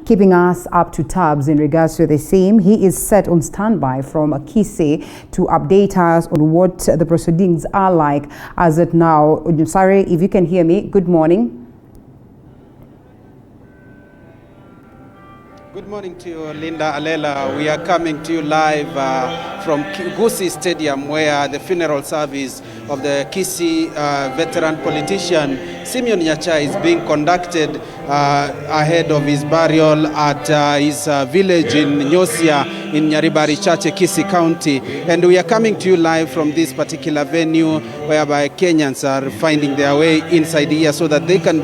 keeping us up to tabs in regards to the same. He is set on standby from Kisii to update us on what the proceedings are like as it now. Sorry, if you can hear me, good morning. Good morning to you, Linda Alela. We are coming to you live from Gusii Stadium, where the funeral service of the Kisii veteran politician Simeon Nyachae is being conducted ahead of his burial at his village in Nyosia in Nyaribari Chache, Kisii County. And we are coming to you live from this particular venue, whereby Kenyans are finding their way inside here so that they can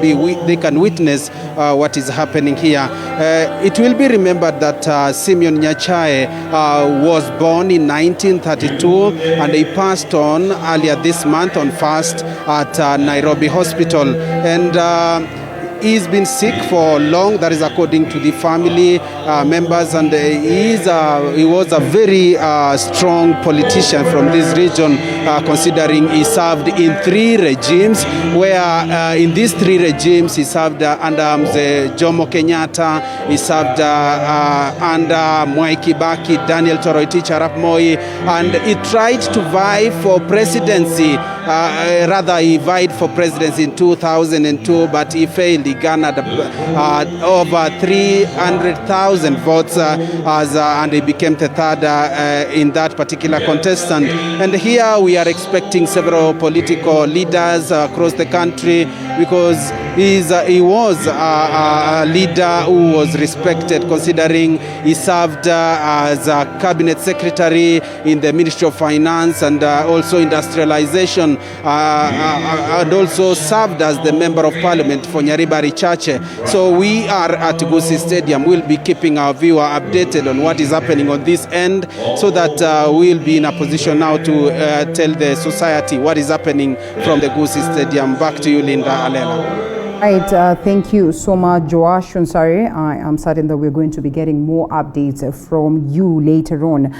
witness what is happening here. It will be remembered that Simeon Nyachae was born in 1932 and he passed on earlier this month on 1st at Nairobi Hospital. And he's been sick for long, that is according to the family members, and he was a very strong politician from this region, considering he served in 3 regimes, where in these 3 regimes he served under Jomo Kenyatta, he served under Mwai Kibaki, Daniel Toroitich Arap Moi, and he tried to vie for presidency. Rather, he vied for presidency in 2002, but he failed. He garnered over 300,000 votes and he became the third in that particular contestant. And here we are expecting several political leaders across the country, because he was a leader who was respected, considering he served as a cabinet secretary in the Ministry of Finance and also industrialization, and also served as the member of parliament for Nyaribari Chache. So we are at Gusii Stadium. We'll be keeping our viewer updated on what is happening on this end, so that we'll be in a position now to tell the society what is happening from the Gusii Stadium. Back to you, Linda Alela. Right, thank you so much, Joash. I'm sorry, I am certain that we're going to be getting more updates from you later on.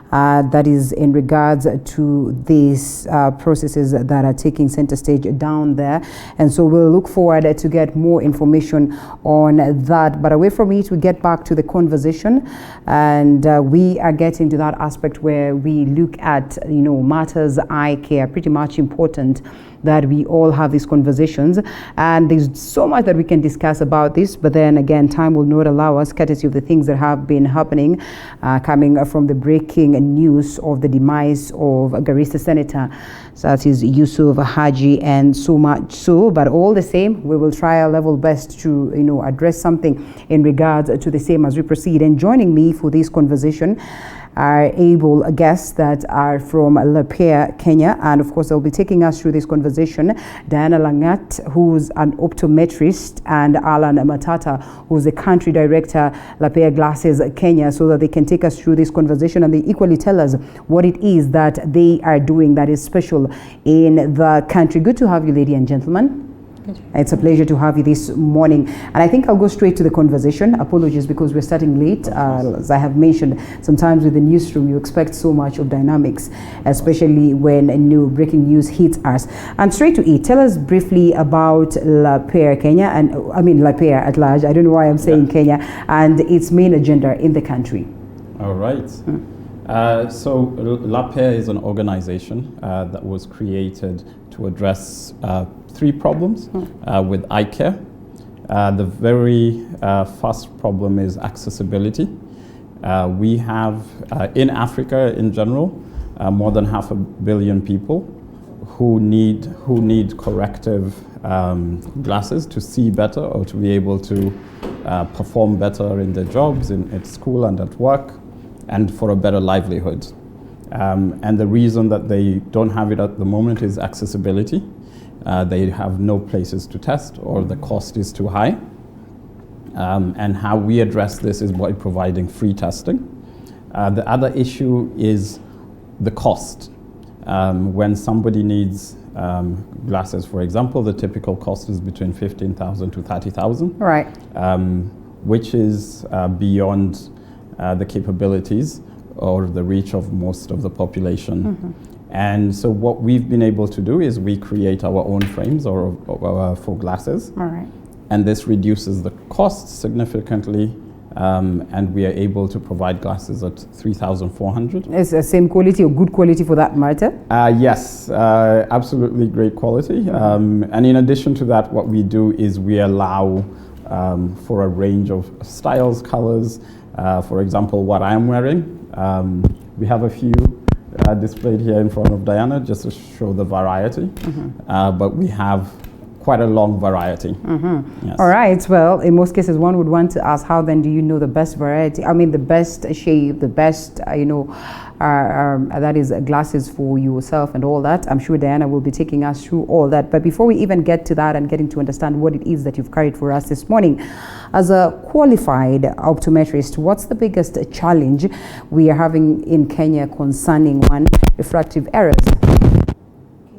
That is in regards to these processes that are taking center stage down there. And so we'll look forward to get more information on that. But away from it, we get back to the conversation, and we are getting to that aspect where we look at, matters eye care, pretty much important that we all have these conversations, and there's so much that we can discuss about this, but then again, time will not allow us, courtesy of the things that have been happening, coming from the breaking news of the demise of Garissa Senator, that is Yusuf Haji, and so much so. But all the same, we will try our level best to address something in regards to the same as we proceed. And joining me for this conversation are able guests that are from Lapaire, Kenya, and of course they'll be taking us through this conversation. Diana Langat, who's an optometrist, and Alan Matata, who's the country director, Lapaire Glasses Kenya, so that they can take us through this conversation and they equally tell us what it is that they are doing that is special in the country. Good to have you, ladies and gentlemen. It's a pleasure to have you this morning. And I think I'll go straight to the conversation. Apologies because we're starting late. As I have mentioned, sometimes with the newsroom, you expect so much of dynamics, especially when new breaking news hits us. And straight to it, tell us briefly about Lapaire Kenya, and I mean Lapaire at large. I don't know why I'm saying Kenya, and its main agenda in the country. All right. So Lapaire is an organization that was created to address 3 problems with eye care. The very first problem is accessibility. We have, in Africa in general, more than 500 million people who need corrective glasses to see better, or to be able to perform better in their jobs, at school and at work, and for a better livelihood. And the reason that they don't have it at the moment is accessibility. They have no places to test, or the cost is too high. And how we address this is by providing free testing. The other issue is the cost. When somebody needs glasses, for example, the typical cost is between 15,000 to 30,000. Right. Which is beyond the capabilities or the reach of most of the population. And so what we've been able to do is we create our own frames for glasses. All right. and this reduces the cost significantly. And we are able to provide glasses at 3,400. It's the same quality or good quality for that matter? Yes, absolutely great quality. And in addition to that, what we do is we allow for a range of styles, colors. For example, what I'm wearing, we have a few displayed here in front of Diana just to show the variety. But we have quite a long variety. Yes. All right. Well, in most cases, one would want to ask, how then do you know the best variety? I mean, the best shape, the best, that is glasses for yourself and all that. I'm sure Diana will be taking us through all that. But before we even get to that and getting to understand what it is that you've carried for us this morning, as a qualified optometrist, what's the biggest challenge we are having in Kenya concerning refractive errors?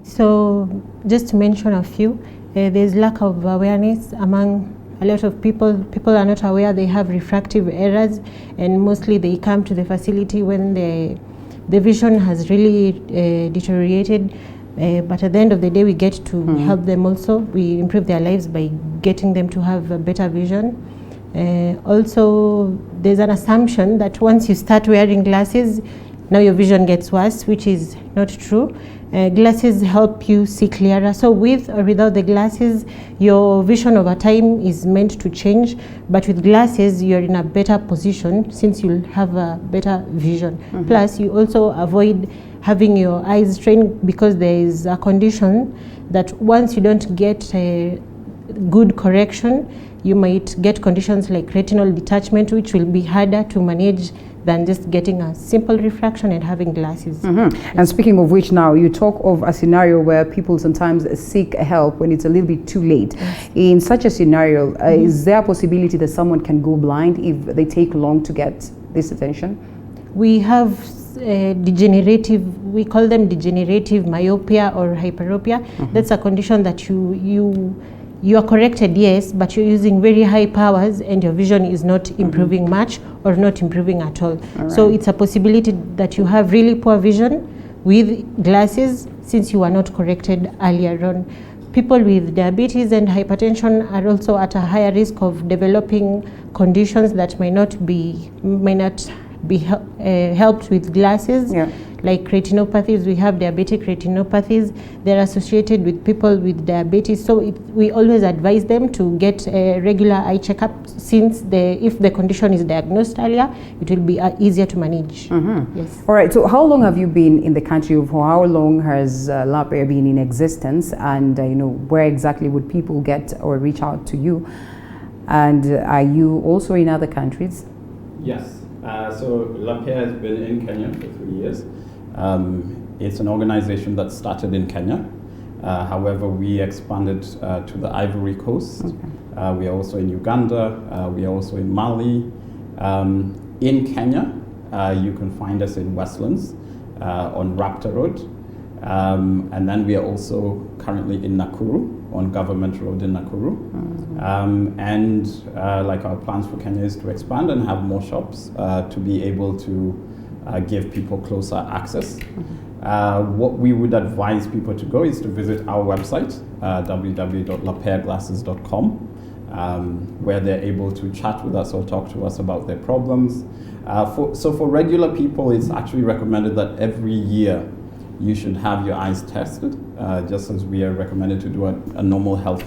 So, just to mention a few, there's lack of awareness among a lot of people. People are not aware they have refractive errors, and mostly they come to the facility when the vision has really deteriorated. But at the end of the day, we get to help them also. We improve their lives by getting them to have a better vision. Also, there's an assumption that once you start wearing glasses, now your vision gets worse, which is not true. Glasses help you see clearer. So with or without the glasses, your vision over time is meant to change. But with glasses, you're in a better position since you'll have a better vision. Plus, you also avoid having your eyes strained, because there is a condition that once you don't get a good correction, you might get conditions like retinal detachment, which will be harder to manage than just getting a simple refraction and having glasses. And speaking of which, now you talk of a scenario where people sometimes seek help when it's a little bit too late. In such a scenario, is there a possibility that someone can go blind if they take long to get this attention? We have degenerative, we call them degenerative myopia or hyperopia. That's a condition that you are corrected, yes, but you're using very high powers and your vision is not improving much or not improving at all. So it's a possibility that you have really poor vision with glasses since you were not corrected earlier on. People with diabetes and hypertension are also at a higher risk of developing conditions that may not be helped with glasses. Like retinopathies. We have diabetic retinopathies. They're associated with people with diabetes. So we always advise them to get a regular eye checkup, since if the condition is diagnosed earlier, it will be easier to manage. Yes. All right. So how long have you been in the country? For how long has Lapaire been in existence? And where exactly would people get or reach out to you? And are you also in other countries? Yes. So Lapaire has been in Kenya for 3 years. It's an organization that started in Kenya. However, we expanded to the Ivory Coast. We are also in Uganda. We are also in Mali. In Kenya, you can find us in Westlands on Raptor Road. And then we are also currently in Nakuru, on Government Road in Nakuru. Like our plans for Kenya is to expand and have more shops to be able to give people closer access. What we would advise people to go is to visit our website, www.lapaireglasses.com, where they're able to chat with us or talk to us about their problems. So for regular people, it's actually recommended that every year you should have your eyes tested, just as we are recommended to do a normal health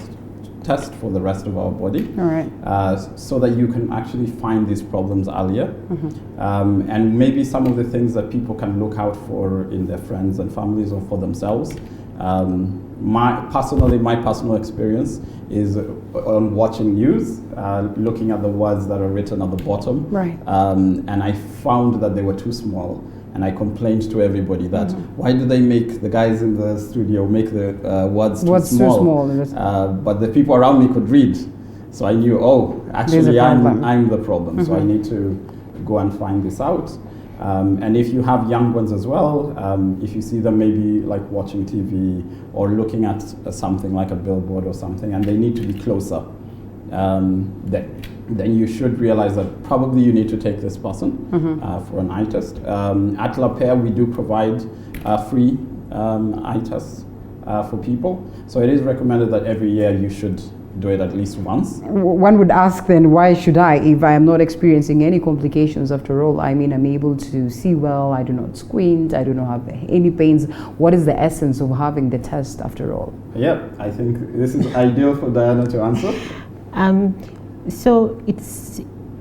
test for the rest of our body. All right. So that you can actually find these problems earlier. And maybe some of the things that people can look out for in their friends and families or for themselves. My personal experience is on watching news, looking at the words that are written at the bottom. Right. And I found that they were too small. And I complained to everybody that why do they make the guys in the studio make the words too small? But the people around me could read. So I knew, actually I'm the problem. So I need to go and find this out. And if you have young ones as well, if you see them maybe like watching TV or looking at something like a billboard or something, and they need to be closer, then you should realize that probably you need to take this person for an eye test. At Lapaire, we do provide free eye tests for people. So it is recommended that every year you should do it at least once. One would ask then, why should I if I am not experiencing any complications after all? I mean, I'm able to see well, I do not squint, I do not have any pains. What is the essence of having the test after all? Yeah, I think this is ideal for Diana to answer. So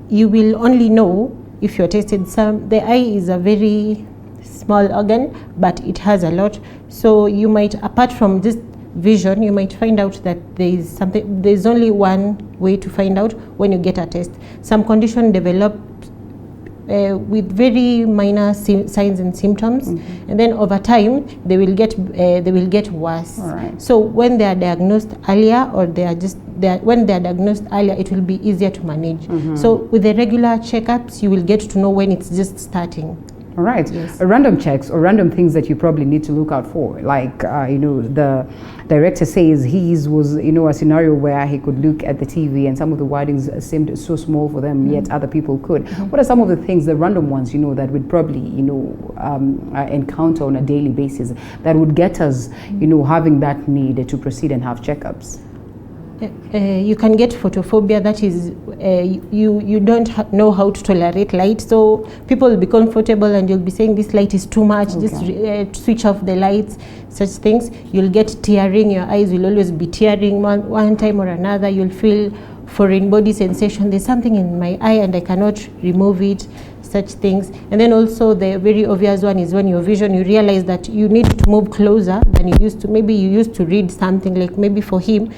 you will only know if you're tested. The eye is a very small organ, but it has a lot. So you might, apart from just vision, you might find out that there's only one way to find out when you get a test. Some condition develop with very minor signs and symptoms, and then over time they will get worse. Right. So when they are diagnosed earlier, or when they are diagnosed earlier, it will be easier to manage. So with the regular checkups, you will get to know when it's just starting. All right. Yes. Random checks or random things that you probably need to look out for. Like, the director says his was, a scenario where he could look at the TV and some of the wordings seemed so small for them, yet other people could. What are some of the things, the random ones, that we'd probably, encounter on a daily basis that would get us, having that need to proceed and have checkups? You can get photophobia. That is, you don't know how to tolerate light. So people will be comfortable and you'll be saying this light is too much. Okay. Just switch off the lights. Such things. You'll get tearing. Your eyes will always be tearing one time or another. You'll feel foreign body sensation. There's something in my eye and I cannot remove it. Such things. And then also the very obvious one is when your vision, you realize that you need to move closer than you used to. Maybe you used to read something, like maybe for him,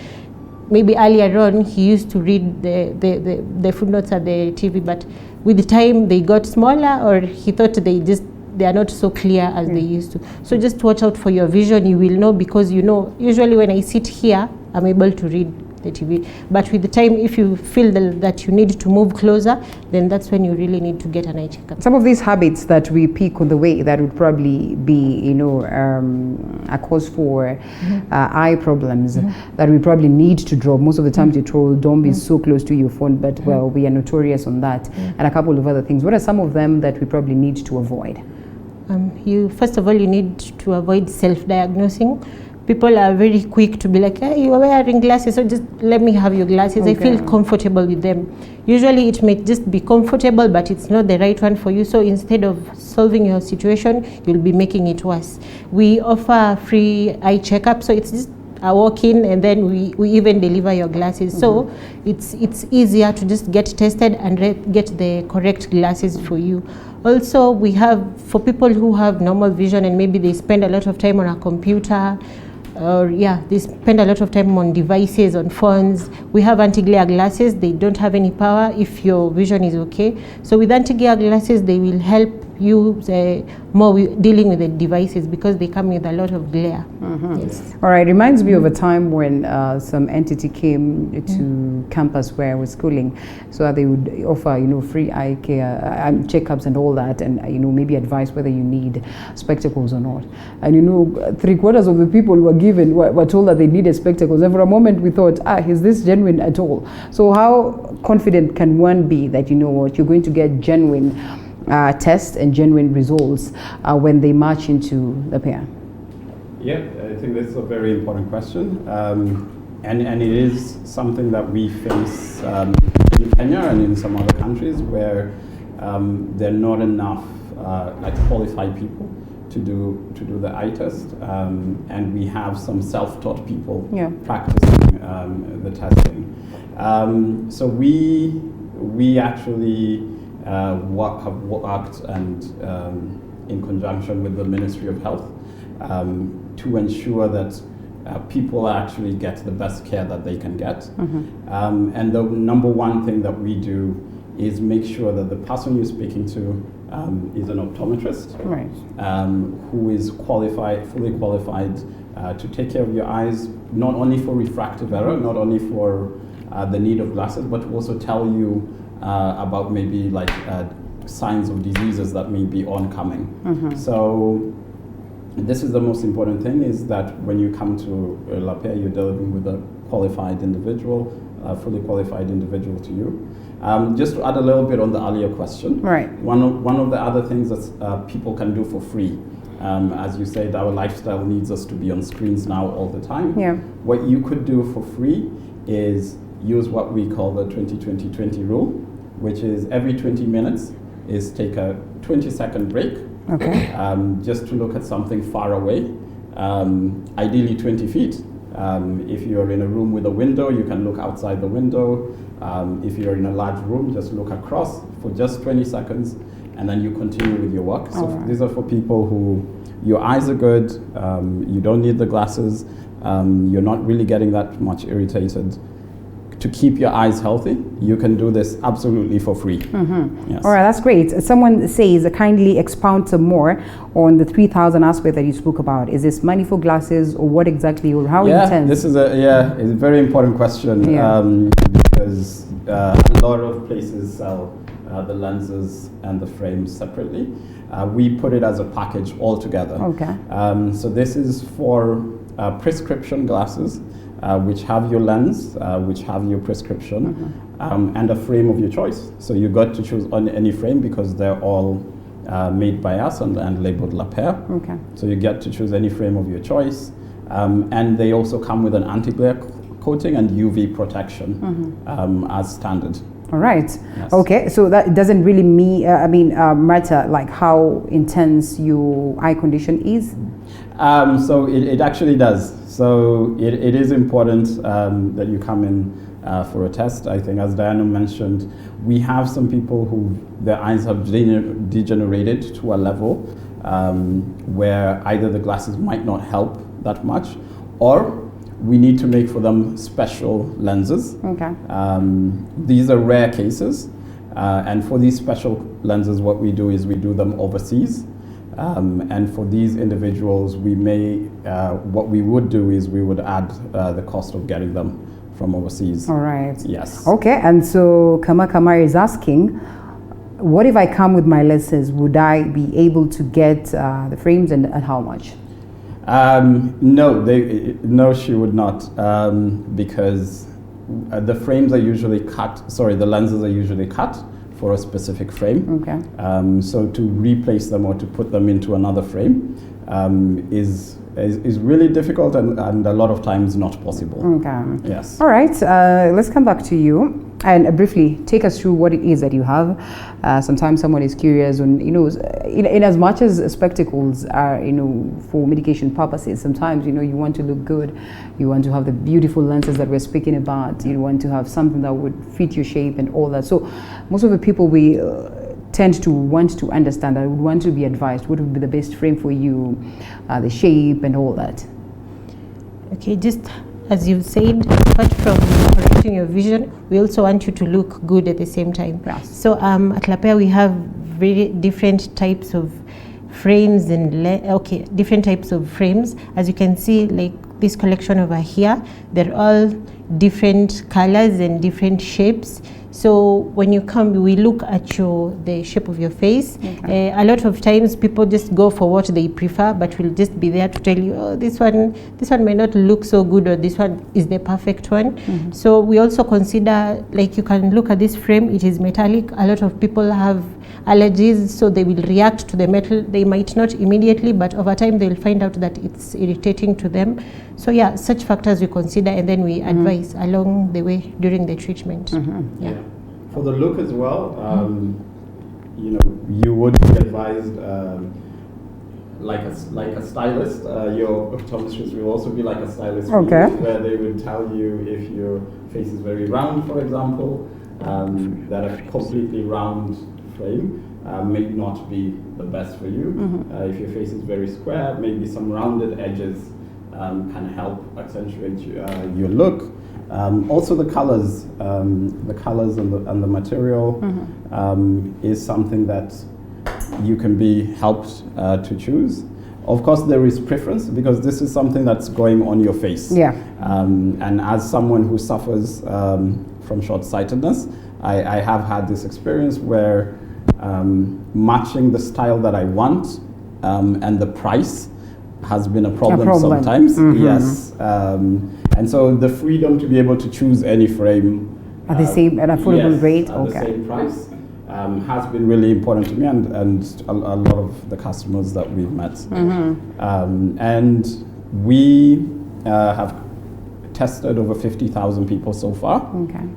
maybe earlier on he used to read the footnotes at the TV, but with the time they got smaller, or he thought they are not so clear as they used to. So just watch out for your vision. You will know, because usually when I sit here, I'm able to read the TV. But with the time, if you feel that you need to move closer, then that's when you really need to get an eye checkup. Some of these habits that we pick on the way that would probably be, a cause for eye problems that we probably need to drop. Most of the times you're told, don't be so close to your phone, but well, we are notorious on that. And a couple of other things. What are some of them that we probably need to avoid? First of all, you need to avoid self-diagnosing. People are very quick to be like, hey, you are wearing glasses, so just let me have your glasses. Okay. I feel comfortable with them. Usually it may just be comfortable, but it's not the right one for you. So instead of solving your situation, you'll be making it worse. We offer free eye checkup, so it's just a walk-in, and then we even deliver your glasses. So it's easier to just get tested and get the correct glasses for you. Also, we have, for people who have normal vision and maybe they spend a lot of time on a computer, or they spend a lot of time on devices, on phones. We have anti-glare glasses. They don't have any power if your vision is okay. So with anti-glare glasses, they will help you more dealing with the devices, because they come with a lot of glare. Yes. All right, reminds me of a time when some entity came to campus where I was schooling, so they would offer free eye care and checkups and all that, and maybe advise whether you need spectacles or not. And 3/4 of the people were told that they needed spectacles, and for a moment we thought, is this genuine at all? So how confident can one be that you're going to get genuine tests and genuine results when they march into Lapaire? Yeah, I think this is a very important question, and it is something that we face in Kenya and in some other countries where there are not enough qualified people to do the eye test, and we have some self-taught people practicing the testing. So we actually have worked and in conjunction with the Ministry of Health to ensure that people actually get the best care that they can get. And the number one thing that we do is make sure that the person you're speaking to is an optometrist, who is fully qualified to take care of your eyes, not only for refractive error, not only for the need of glasses, but to also tell you about maybe signs of diseases that may be oncoming. So this is the most important thing, is that when you come to Lapaire, you're dealing with a qualified individual, a fully qualified individual to you. Just to add a little bit on the earlier question, one of the other things that people can do for free, as you said, our lifestyle needs us to be on screens now all the time. What you could do for free is use what we call the 20-20-20 rule, which is every 20 minutes is take a 20-second break, just to look at something far away, ideally 20 feet. If you're in a room with a window, you can look outside the window. If you're in a large room, just look across for just 20 seconds, and then you continue with your work. So these are for people who your eyes are good, you don't need the glasses, you're not really getting that much irritated. To keep your eyes healthy, you can do this absolutely for free. Yes. All right, that's great. Someone says, kindly expound some more on the 3,000 aspect that you spoke about. Is this money for glasses, or what exactly, or how intense? This is it's a very important question, because a lot of places sell the lenses and the frames separately. We put it as a package all together. So this is for prescription glasses, which have your lens, which have your prescription, and a frame of your choice. So you got to choose on any frame because they're all made by us and labeled Lapaire. So you get to choose any frame of your choice. And they also come with an anti-glare coating and UV protection as standard. All right. Yes. Okay. So that doesn't really matter like how intense your eye condition is. So it actually does. So it is important that you come in for a test. I think, as Diana mentioned, we have some people who their eyes have degenerated to a level where either the glasses might not help that much, or we need to make for them special lenses. These are rare cases, and for these special lenses, what we do is we do them overseas. And for these individuals, we may, what we would do is we would add the cost of getting them from overseas. All right. Yes. Okay, and so Kama is asking, what if I come with my lenses? Would I be able to get the frames, and at how much? No, she would not, because the frames are usually the lenses are usually cut for a specific frame. So to replace them or to put them into another frame is really difficult and a lot of times not possible. Yes. All right, let's come back to you and briefly take us through what it is that you have. Sometimes someone is curious on, in as much as spectacles are, for medication purposes, sometimes, you want to look good, you want to have the beautiful lenses that we're speaking about, you want to have something that would fit your shape and all that. So most of the people we tend to want to understand that, would want to be advised what would be the best frame for you, the shape and all that. Okay, just as you've said, apart from correcting your vision, we also want you to look good at the same time. So at Lapaire we have very different types of frames and different types of frames. As you can see, like this collection over here, they're all different colors and different shapes. So when you come, we look at the shape of your face. A lot of times people just go for what they prefer, but we'll just be there to tell you, oh, this one may not look so good, or this one is the perfect one. So we also consider, like, you can look at this frame, it is metallic. A lot of people have allergies, so they will react to the metal. They might not immediately, but over time they'll find out that it's irritating to them. So yeah, such factors we consider, and then we advise along the way during the treatment. For the look as well, you would be advised, like a stylist. Your optometrist will also be like a stylist, where they would tell you if your face is very round, for example, that a completely round frame may not be the best for you. If your face is very square, maybe some rounded edges can help accentuate your look. Also the colors and the material is something that you can be helped to choose. Of course, there is preference because this is something that's going on your face. And as someone who suffers from short-sightedness, I have had this experience where matching the style that I want and the price has been a problem. Sometimes. Yes. And so the freedom to be able to choose any frame at the same affordable rate, at the same price, has been really important to me and a lot of the customers that we've met. And we have tested over 50,000 people so far. Okay.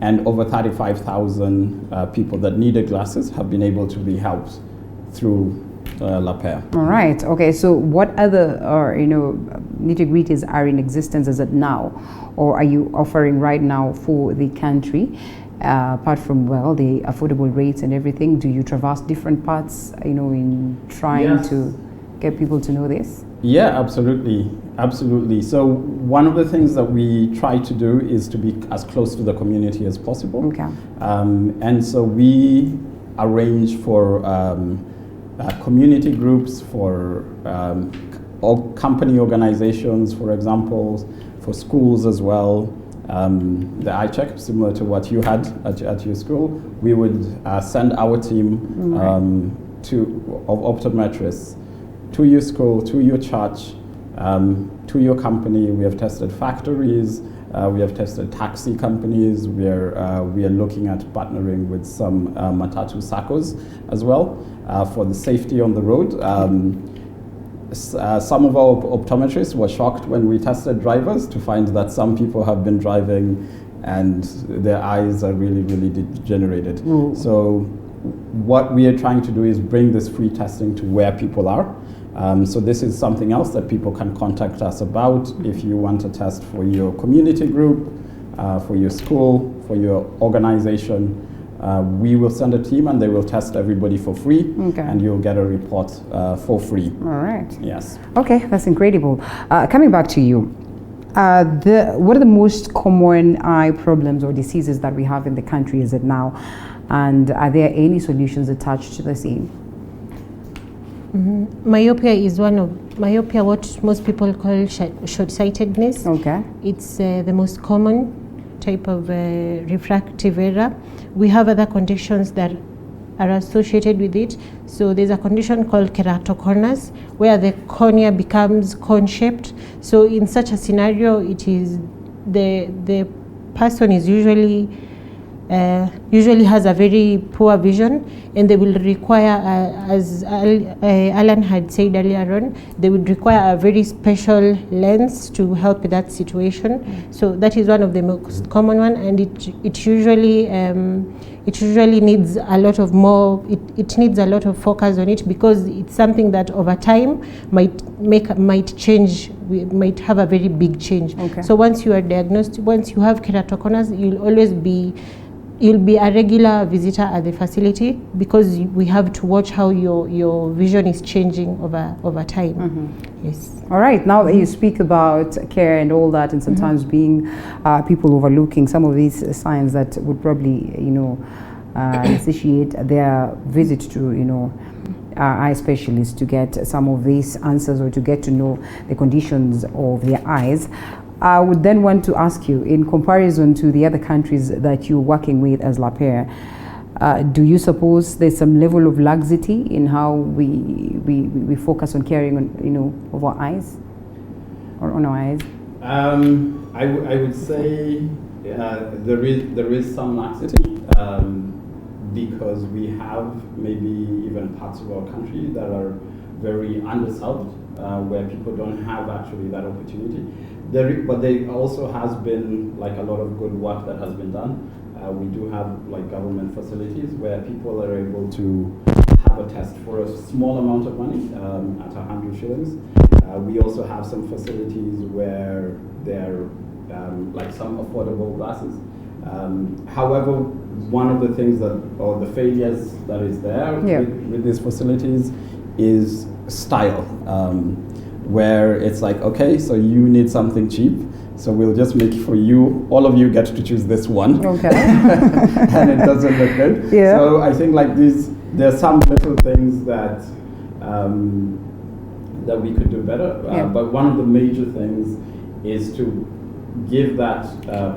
And over 35,000 people that needed glasses have been able to be helped through Lapaire. All right. Okay. So, what other, nitty-gritties are in existence as of now, or are you offering right now for the country? Apart from the affordable rates and everything, do you traverse different parts? In trying to get people to know this? Yeah, absolutely. So one of the things that we try to do is to be as close to the community as possible. Okay. And so we arrange for community groups, for company organizations, for example, for schools as well. The eye check, similar to what you had at your school, we would send our team of optometrists to your school, to your church, to your company. We have tested factories, we have tested taxi companies. We are looking at partnering with some matatu SACCOs as well for the safety on the road. Some of our optometrists were shocked when we tested drivers to find that some people have been driving and their eyes are really, really degenerated. So what we are trying to do is bring this free testing to where people are. So this is something else that people can contact us about. If you want to test for your community group, for your school, for your organization, we will send a team and they will test everybody for free, and you'll get a report for free. All right. Yes. Okay, that's incredible. Coming back to you, what are the most common eye problems or diseases that we have in the country as it now? And are there any solutions attached to the same? Myopia is myopia, what most people call short-sightedness. Okay. It's the most common type of refractive error. We have other conditions that are associated with it. So there's a condition called keratoconus, where the cornea becomes cone-shaped. So in such a scenario, it is the person is usually has a very poor vision, and they will require, as Alan had said earlier on, they would require a very special lens to help with that situation. So that is one of the most common one, and it usually needs a lot of more. It needs a lot of focus on it, because it's something that over time might change. We might have a very big change. Okay. So once you are diagnosed, once you have keratoconus, you'll be a regular visitor at the facility, because we have to watch how your vision is changing over time. Yes. All right. Now that you speak about care and all that, and sometimes being people overlooking some of these signs that would probably necessitate their visit to eye specialists to get some of these answers or to get to know the conditions of their eyes. I would then want to ask you, in comparison to the other countries that you're working with as Lapaire, do you suppose there's some level of laxity in how we focus on caring on of our eyes, or on our eyes? I would say there is some laxity, because we have maybe even parts of our country that are very underserved, where people don't have actually that opportunity. But there also has been like a lot of good work that has been done. We do have like government facilities where people are able to have a test for a small amount of money, at 100 shillings. We also have some facilities where there are like some affordable glasses. However, one of the things or the failures that is there with these facilities is style. Where it's like, okay, so you need something cheap, so we'll just make for you, all of you get to choose this one. Okay. And it doesn't look good. Yeah. So I think like there's some little things that that we could do better. But one of the major things is to give that,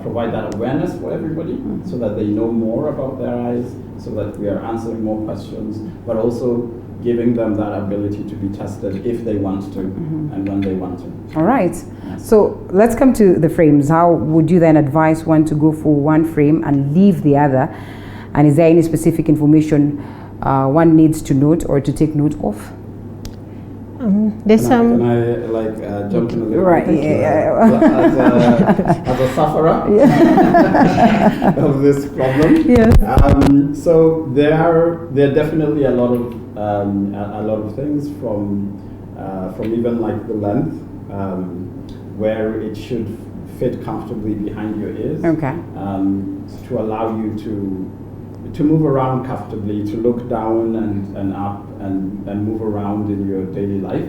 provide that awareness for everybody, so that they know more about their eyes, so that we are answering more questions, but also giving them that ability to be tested if they want to and when they want to. All right. Yes. So let's come to the frames. How would you then advise one to go for one frame and leave the other? And is there any specific information one needs to note or to take note of? There's some. Can I jump in a little Right, bit? As a sufferer of this problem. Yes. So there are definitely a lot of things from even like the length, where it should fit comfortably behind your ears. Okay. To allow you to move around comfortably, to look down and up and move around in your daily life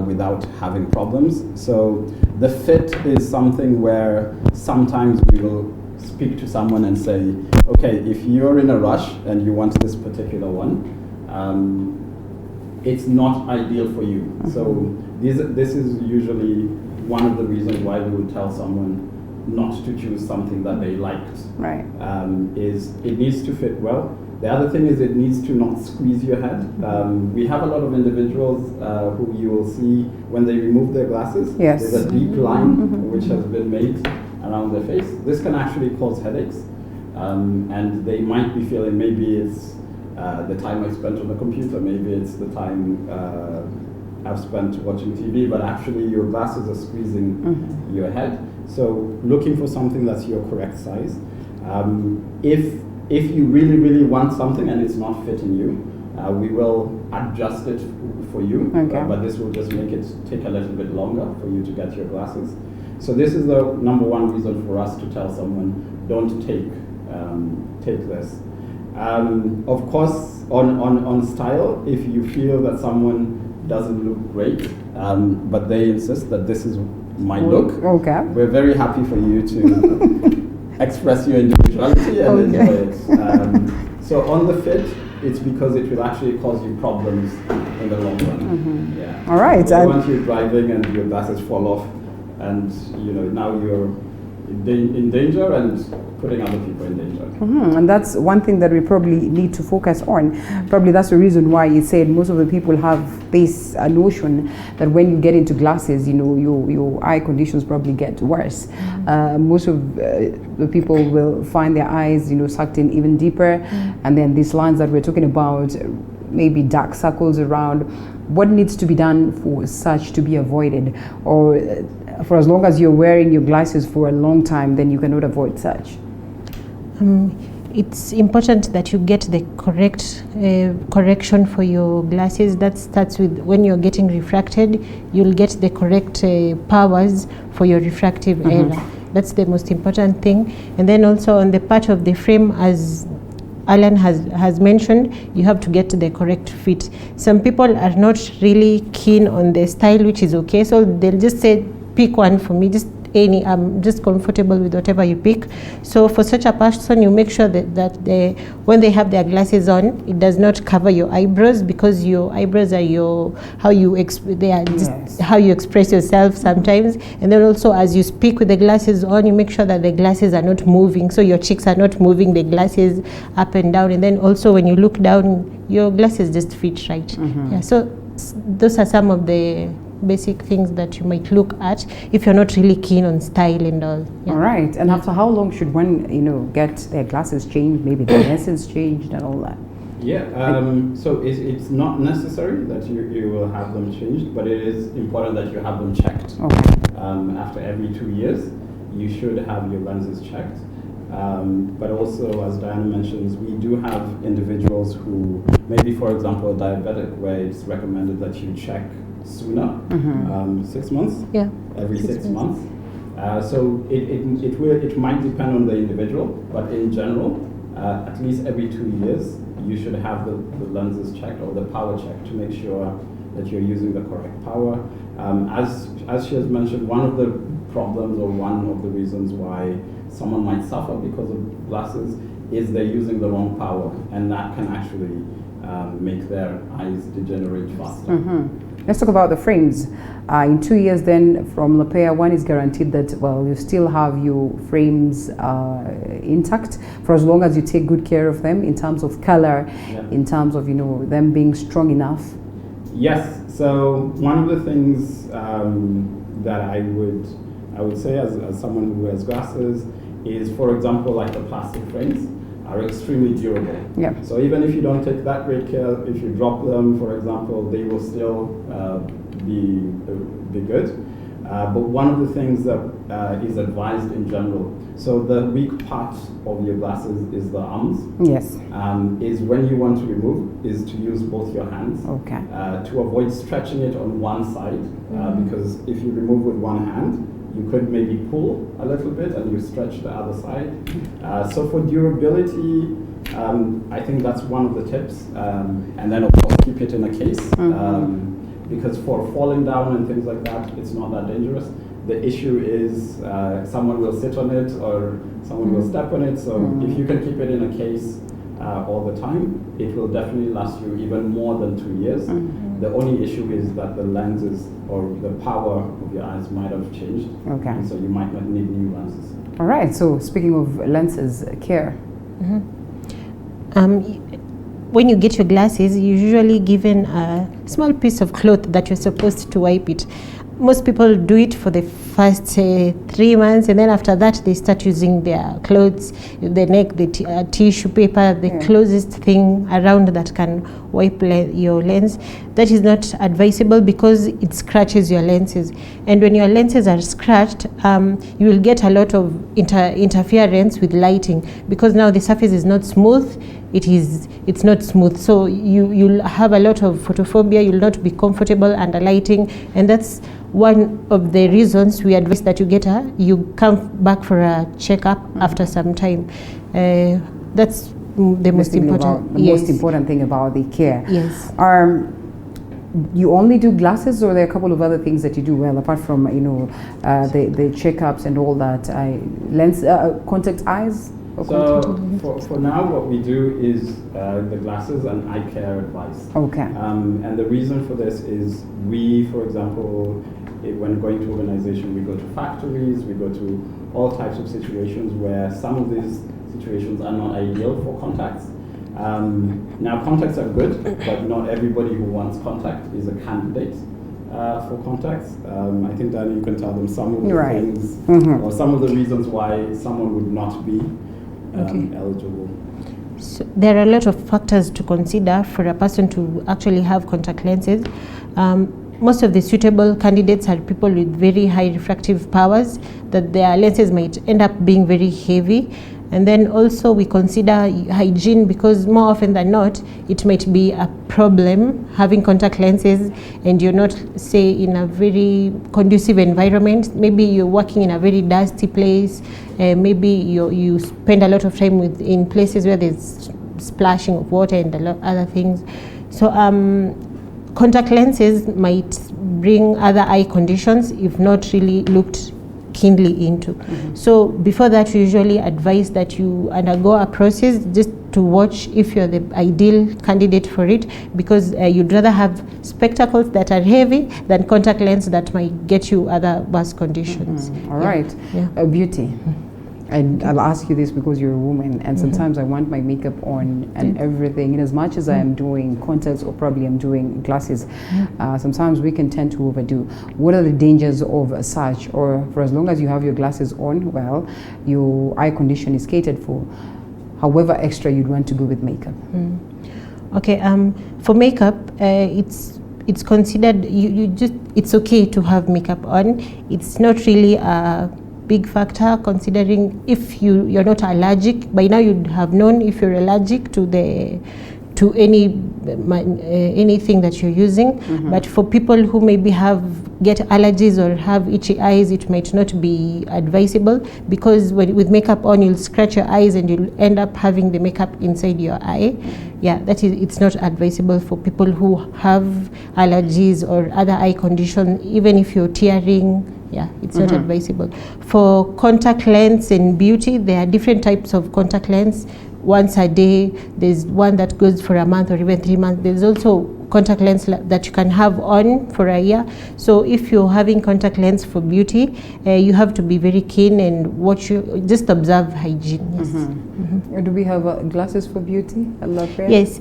without having problems. So the fit is something where sometimes we will speak to someone and say, okay, if you're in a rush and you want this particular one, it's not ideal for you. Mm-hmm. So this is usually one of the reasons why we would tell someone not to choose something that they liked. Right. Is it needs to fit well. The other thing is it needs to not squeeze your head. We have a lot of individuals who you will see when they remove their glasses. Yes. There's a deep line which has been made around their face. This can actually cause headaches, and they might be feeling maybe it's the time I spent on the computer, maybe it's the time I've spent watching TV, but actually your glasses are squeezing your head. So looking for something that's your correct size. If you really want something and it's not fitting you, we will adjust it for you. Okay. But this will just make it take a little bit longer for you to get your glasses. So this is the number one reason for us to tell someone, don't take this. Of course, on style, if you feel that someone doesn't look great, but they insist that this is my look, okay, we're very happy for you to express your individuality and enjoy it. So on the fit, it's because it will actually cause you problems in the long run. Yeah. All right. We don't want you driving and your glasses fall off, and now you're in danger and putting other people in danger. And that's one thing that we probably need to focus on. Probably that's the reason why you said most of the people have this notion that when you get into glasses, your eye conditions probably get worse. Most of the people will find their eyes, sucked in even deeper, and then these lines that we're talking about, maybe dark circles around. What needs to be done for such to be avoided, or for as long as you're wearing your glasses for a long time, then you cannot avoid such? It's important that you get the correct correction for your glasses. That starts with when you're getting refracted, you'll get the correct powers for your refractive error. That's the most important thing. And then also on the part of the frame, as Alan has mentioned, you have to get the correct fit. Some people are not really keen on the style, which is okay, so they'll just say, pick one for me, just any, I'm just comfortable with whatever you pick. So for such a person, you make sure that when they have their glasses on, it does not cover your eyebrows, because your eyebrows are how you express yourself sometimes. And then also as you speak with the glasses on, you make sure that the glasses are not moving, so your cheeks are not moving the glasses up and down. And then also when you look down, your glasses just fit right. Yeah, so those are some of the basic things that you might look at if you're not really keen on style and all. Yeah. All right. And after how long should one, get their glasses changed, maybe the lenses changed and all that? Yeah. So it's not necessary that you will have them changed, but it is important that you have them checked. Okay. After every 2 years, you should have your lenses checked. But also, as Diana mentions, we do have individuals who, maybe for example, a diabetic, where it's recommended that you check sooner, 6 months, every 6 months. So it might depend on the individual, but in general, at least every 2 years, you should have the lenses checked or the power checked to make sure that you're using the correct power. As she has mentioned, one of the problems or one of the reasons why someone might suffer because of glasses is they're using the wrong power, and that can actually make their eyes degenerate faster. Let's talk about the frames. In 2 years then, from Lapaire, one is guaranteed that, you still have your frames intact for as long as you take good care of them in terms of color, in terms of, them being strong enough. Yes, so one of the things that I would say as someone who wears glasses is, for example, like the plastic frames. are extremely durable. Yeah. So even if you don't take that great care, if you drop them, for example, they will still be good. But one of the things that is advised in general, so the weak part of your glasses is the arms. Yes. Is when you want to remove, is to use both your hands. Okay. To avoid stretching it on one side, because if you remove with one hand, you could maybe pull a little bit and you stretch the other side. So for durability, I think that's one of the tips. And then of course keep it in a case. Because for falling down and things like that, it's not that dangerous. The issue is someone will sit on it or someone will step on it. So if you can keep it in a case all the time, it will definitely last you even more than 2 years. The only issue is that the lenses or the power of your eyes might have changed. Okay. And so you might not need new lenses. All right. So speaking of lenses care. When you get your glasses, you're usually given a small piece of cloth that you're supposed to wipe it. Most people do it for the first 3 months, and then after that they start using their clothes, the neck, the tissue paper, the closest thing around that can wipe your lens. That is not advisable because it scratches your lenses, and when your lenses are scratched, you will get a lot of interference with lighting, because now the surface is not smooth. It's not smooth, so you'll have a lot of photophobia. You'll not be comfortable under lighting, and that's one of the reasons we advise that you come back for a checkup after some time. That's the most important. Most important thing about the care. Yes. You only do glasses, or there are a couple of other things that you do well apart from the checkups and all that? Lens, contact eyes. So for now, what we do is the glasses and eye care advice. Okay. And the reason for this is we, for example, when going to organization, we go to factories, we go to all types of situations where some of these situations are not ideal for contacts. Now contacts are good, but not everybody who wants contact is a candidate for contacts. I think that you can tell them some of the things or some of the reasons why someone would not be eligible. So there are a lot of factors to consider for a person to actually have contact lenses. Most of the suitable candidates are people with very high refractive powers, that their lenses might end up being very heavy. And then also we consider hygiene, because more often than not, it might be a problem having contact lenses and you're not, say, in a very conducive environment. Maybe you're working in a very dusty place, maybe you spend a lot of time in places where there's splashing of water and a lot other things. So contact lenses might bring other eye conditions if not really looked keenly into. So before that, we usually advise that you undergo a process just to watch if you're the ideal candidate for it, because you'd rather have spectacles that are heavy than contact lenses that might get you other worse conditions. All right. Beauty. And I'll ask you this because you're a woman, and sometimes I want my makeup on and everything. And as much as I am doing contacts or probably I'm doing glasses, sometimes we can tend to overdo. What are the dangers of such? Or for as long as you have your glasses on, well, your eye condition is catered for. However extra you'd want to go with makeup. Okay. For makeup, it's considered it's okay to have makeup on. It's not really a big factor, considering if you're not allergic. By now you'd have known if you're allergic to anything that you're using. But for people who maybe get allergies or have itchy eyes, it might not be advisable, because with makeup on, you'll scratch your eyes and you'll end up having the makeup inside your eye. It's not advisable for people who have allergies or other eye conditions. Even if you're tearing, it's not advisable. For contact lens and beauty, there are different types of contact lens. Once a day, there's one that goes for a month or even 3 months. There's also contact lens that you can have on for a year. So if you're having contact lens for beauty, you have to be very keen and just observe hygiene. Yes. Do we have glasses for beauty? Yes,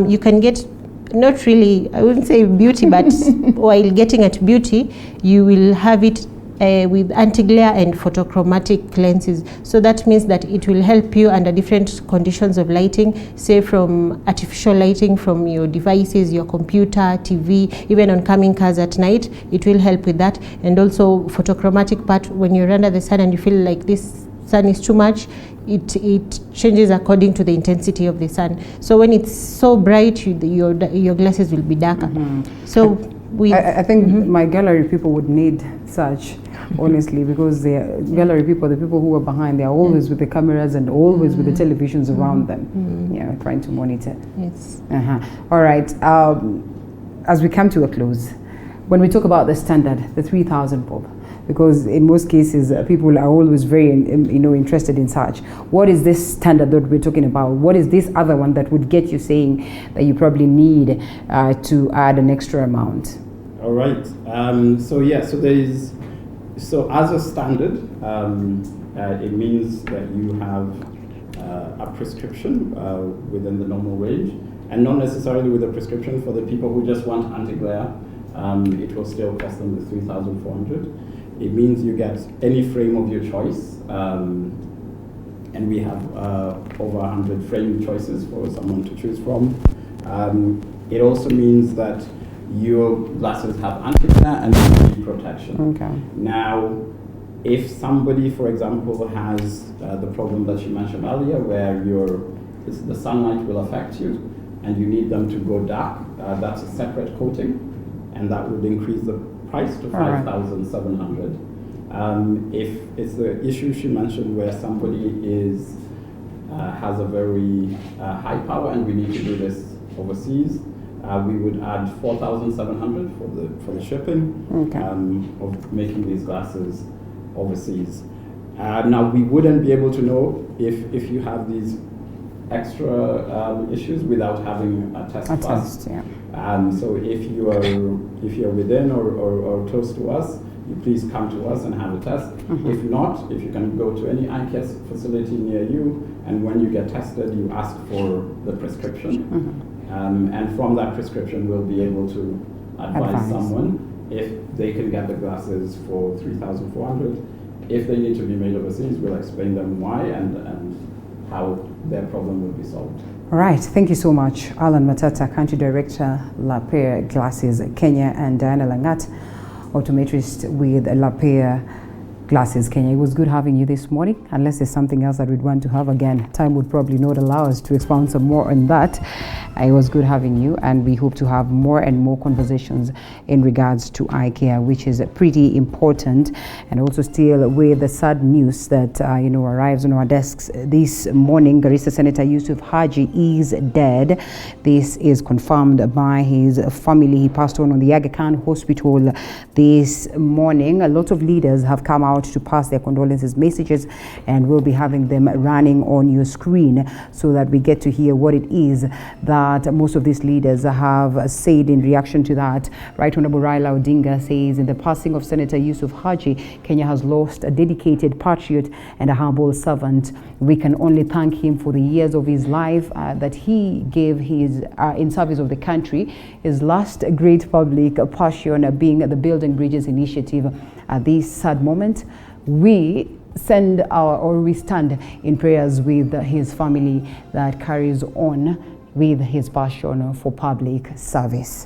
you can get, not really, I wouldn't say beauty, but while getting at beauty, you will have it with anti-glare and photochromatic lenses. So that means that it will help you under different conditions of lighting, say from artificial lighting from your devices, your computer, TV, even on coming cars at night, it will help with that. And also photochromatic part, when you're under the sun and you feel like this sun is too much, it changes according to the intensity of the sun. So when it's so bright, your glasses will be darker. So I think my gallery people would need such, honestly, because the gallery people, the people who are behind, they are always with the cameras and always with the televisions around them, trying to monitor. Yes. All right. As we come to a close, when we talk about the standard, the 3,000 bulb, because in most cases people are always very interested in such. What is this standard that we're talking about? What is this other one that would get you saying that you probably need to add an extra amount? All right. So as a standard, it means that you have a prescription within the normal range, and not necessarily with a prescription. For the people who just want anti-glare, it will still cost them the 3,400. It means you get any frame of your choice, and we have over 100 frame choices for someone to choose from. It also means that your glasses have anti-glare and UV protection. Okay. Now, if somebody, for example, has the problem that you mentioned earlier, where the sunlight will affect you, and you need them to go dark, that's a separate coating, and that would increase the price to 5,700. If it's the issue she mentioned where somebody has a very high power and we need to do this overseas, we would add 4,700 for the shipping of making these glasses overseas. Now we wouldn't be able to know if you have these extra issues without having a test first. So if you're within or close to us, you please come to us and have a test. If not, if you can go to any eye care facility near you, and when you get tested, you ask for the prescription. And from that prescription, we'll be able to advise someone if they can get the glasses for 3,400. If they need to be made overseas, we'll explain them why and how their problem will be solved. All right, thank you so much, Alan Matata, Country Director, Lapaire Glasses Kenya, and Diana Langat, optometrist with Lapaire Glasses Kenya. It was good having you this morning. Unless there's something else that we'd want to have again, time would probably not allow us to expound some more on that. It was good having you, and we hope to have more and more conversations in regards to eye care, which is pretty important. And also still with the sad news that arrives on our desks this morning, Garissa Senator Yusuf Haji is dead. This is confirmed by his family. He passed on the Aga Khan Hospital this morning. A lot of leaders have come out to pass their condolences messages, and we'll be having them running on your screen so that we get to hear what it is that most of these leaders have said in reaction to that. Right Honorable Raila Odinga says, in the passing of Senator Yusuf Haji, Kenya has lost a dedicated patriot and a humble servant. We can only thank him for the years of his life that he gave in service of the country. His last great public passion being the Building Bridges initiative. At this sad moment, we stand in prayers with his family that carries on with his passion for public service.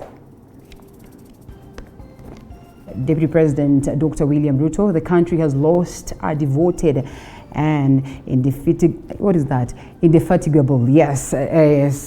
Deputy President Dr. William Ruto, the country has lost a devoted and indefatigable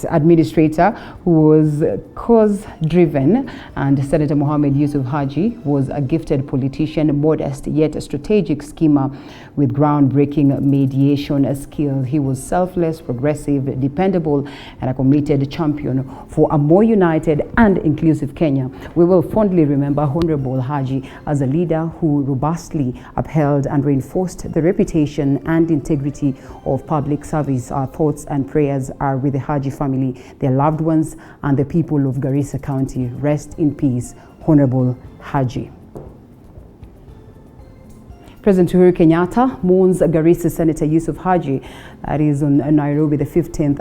administrator who was cause-driven, and Senator Mohammed Yusuf Haji was a gifted politician, modest yet a strategic schemer with groundbreaking mediation skills. He was selfless, progressive, dependable, and a committed champion for a more united and inclusive Kenya. We will fondly remember Honorable Haji as a leader who robustly upheld and reinforced the reputation and integrity of public service. Our thoughts and prayers are with the Haji family, their loved ones, and the people of Garissa County. Rest in peace, Honorable Haji. President Uhuru Kenyatta mourns Garissa Senator Yusuf Haji. That is on Nairobi, the 15th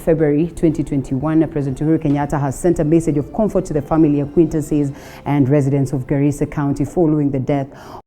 February 2021. President Uhuru Kenyatta has sent a message of comfort to the family, acquaintances, and residents of Garissa County following the death